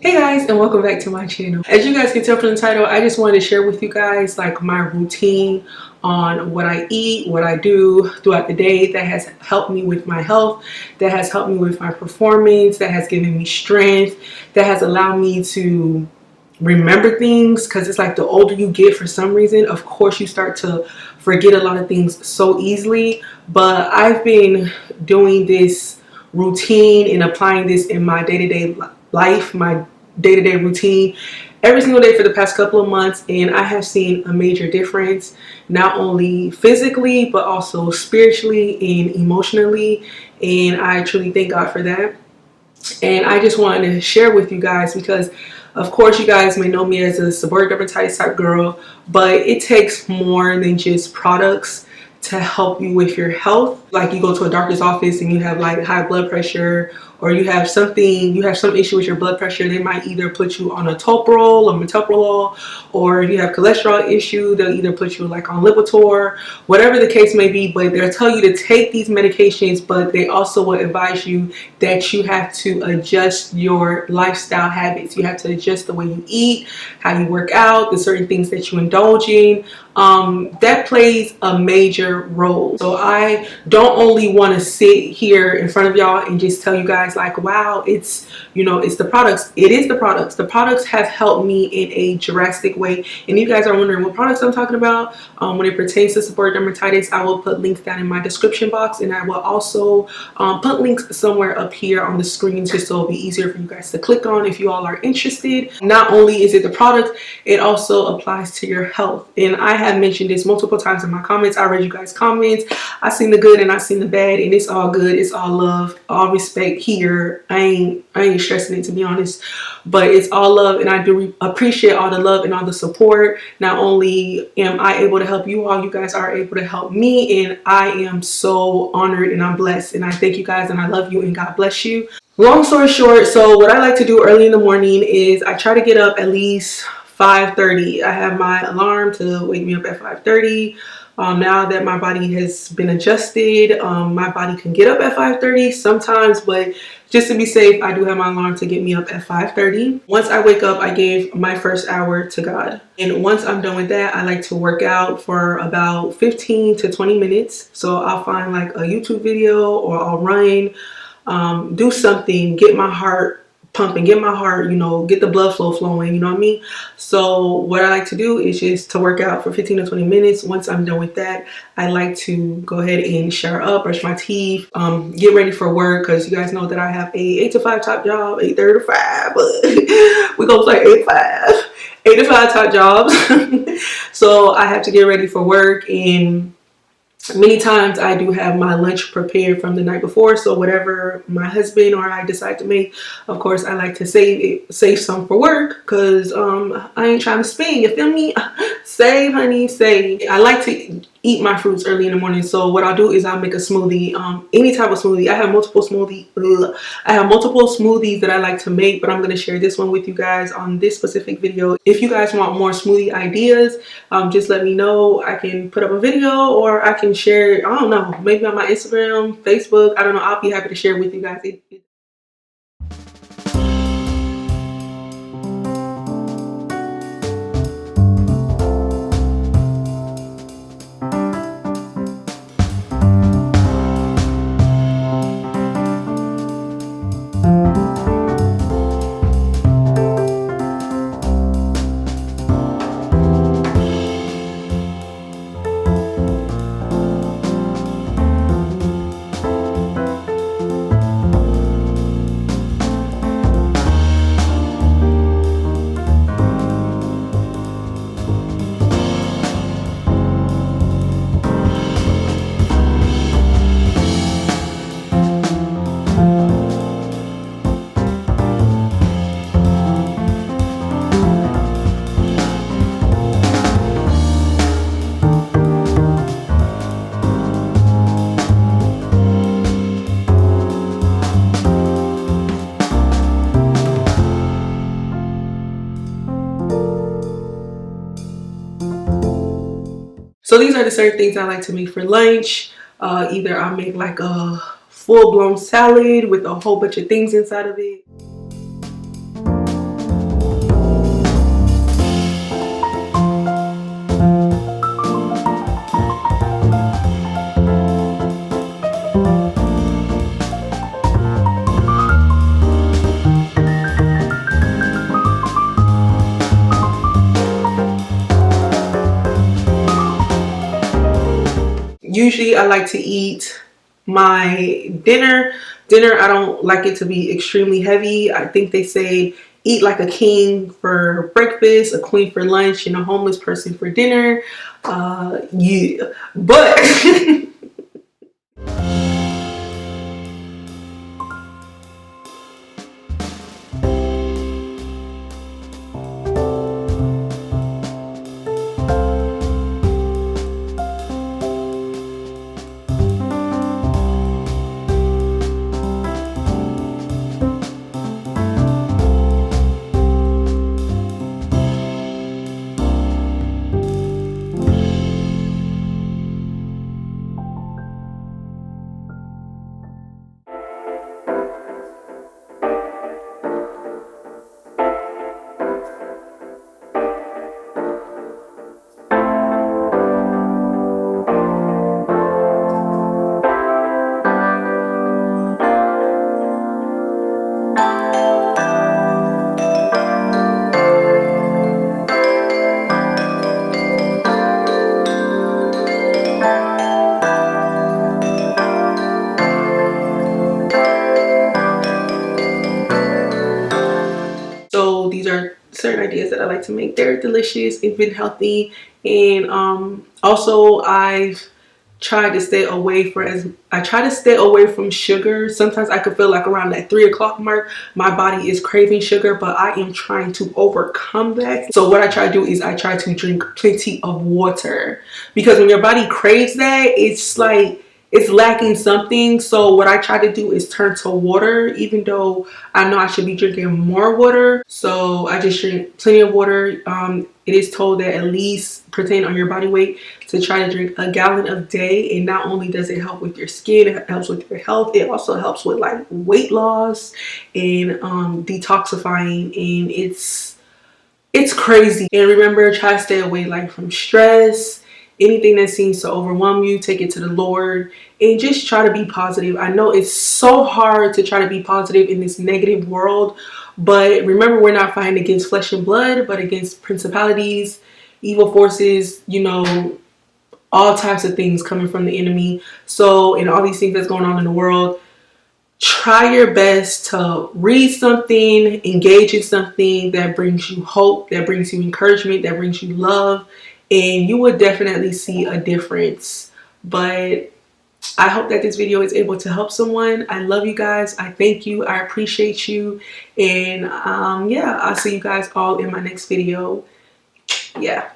Hey guys, and welcome back to my channel. As you guys can tell from the title, I just wanted to share with you guys like my routine on what I eat, what I do throughout the day that has helped me with my health, that has helped me with my performance, that has given me strength, that has allowed me to remember things, because it's like the older you get, for some reason, of course you start to forget a lot of things so easily. But I've been doing this routine and applying this in my day-to-day life, my day-to-day routine every single day for the past couple of months, and I have seen a major difference, not only physically but also spiritually and emotionally, and I truly thank God for that. And I just wanted to share with you guys because of course you guys may know me as a seborrheic dermatitis type girl, but it takes more than just products to help you with your health. Like you go to a doctor's office and you have like high blood pressure, or you have some issue with your blood pressure, they might either put you on a toprol or metoprolol, or if you have cholesterol issue, they'll either put you like on Lipitor, whatever the case may be. But they'll tell you to take these medications, but they also will advise you that you have to adjust your lifestyle habits. You have to adjust the way you eat, how you work out, the certain things that you indulge in. That plays a major role. So I don't only want to sit here in front of y'all and just tell you guys like, wow, it's, you know, it's the products. It is the products. The products have helped me in a drastic way. And you guys are wondering what products I'm talking about. When it pertains to seborrheic dermatitis, I will put links down in my description box, and I will also put links somewhere up here on the screen just so it'll be easier for you guys to click on if you all are interested. Not only is it the product, it also applies to your health. And I have mentioned this multiple times in my comments. I read you guys' comments. I seen the good and I seen the bad, and it's all good. It's all love, all respect here. I ain't stressing it, to be honest, but it's all love, and I do appreciate all the love and all the support. Not only am I able to help you all, you guys are able to help me, and I am so honored and I'm blessed, and I thank you guys and I love you and God bless you. Long story short, so what I like to do early in the morning is I try to get up at least 5:30. I have my alarm to wake me up at 5:30. Now that my body has been adjusted, my body can get up at 5:30 sometimes, but just to be safe, I do have my alarm to get me up at 5:30. Once I wake up, I gave my first hour to God. And once I'm done with that, I like to work out for about 15 to 20 minutes. So I'll find like a YouTube video, or I'll run, do something, get my heart pumping, get my heart, you know, get the blood flow flowing, you know what I mean? So what I like to do is just to work out for 15 to 20 minutes. Once I'm done with that, I like to go ahead and shower up, brush my teeth, get ready for work, because you guys know that I have a 8 to 5 top job, 8:30 to 5, but we gonna say 8 to 5 top jobs. So I have to get ready for work, and many times I do have my lunch prepared from the night before. So whatever my husband or I decide to make, of course I like to save some for work, because I ain't trying to spend, you feel me? Save, honey, save. I like to eat my fruits early in the morning. So what I'll do is I'll make a smoothie, any type of smoothie. I have multiple smoothies that I like to make, but I'm going to share this one with you guys on this specific video. If you guys want more smoothie ideas, just let me know. I can put up a video, or I can share it, I don't know, maybe on my Instagram, Facebook, I don't know. I'll be happy to share with you guys. So these are the certain things I like to make for lunch. Either I make like a full-blown salad with a whole bunch of things inside of it. usually I like to eat my dinner. I don't like it to be extremely heavy. I think they say eat like a king for breakfast, a queen for lunch, and a homeless person for dinner. Yeah, but so these are certain ideas that I like to make. They're delicious, even healthy, and also I've tried to stay away from sugar. Sometimes I could feel like around that 3 o'clock mark, my body is craving sugar, but I am trying to overcome that. So what I try to do is I try to drink plenty of water, because when your body craves that, it's like it's lacking something. So what I try to do is turn to water, even though I know I should be drinking more water. So I just drink plenty of water. It is told that at least pertain on your body weight to try to drink a gallon a day. And not only does it help with your skin, it helps with your health. It also helps with like weight loss and detoxifying. And it's crazy. And remember, try to stay away like from stress. Anything that seems to overwhelm you, take it to the Lord and just try to be positive. I know it's so hard to try to be positive in this negative world, but remember, we're not fighting against flesh and blood, but against principalities, evil forces, you know, all types of things coming from the enemy. So, and all these things that's going on in the world, try your best to read something, engage in something that brings you hope, that brings you encouragement, that brings you love, and you will definitely see a difference. But I hope that this video is able to help someone. I love you guys. I thank you. I appreciate you. And yeah, I'll see you guys all in my next video. Yeah.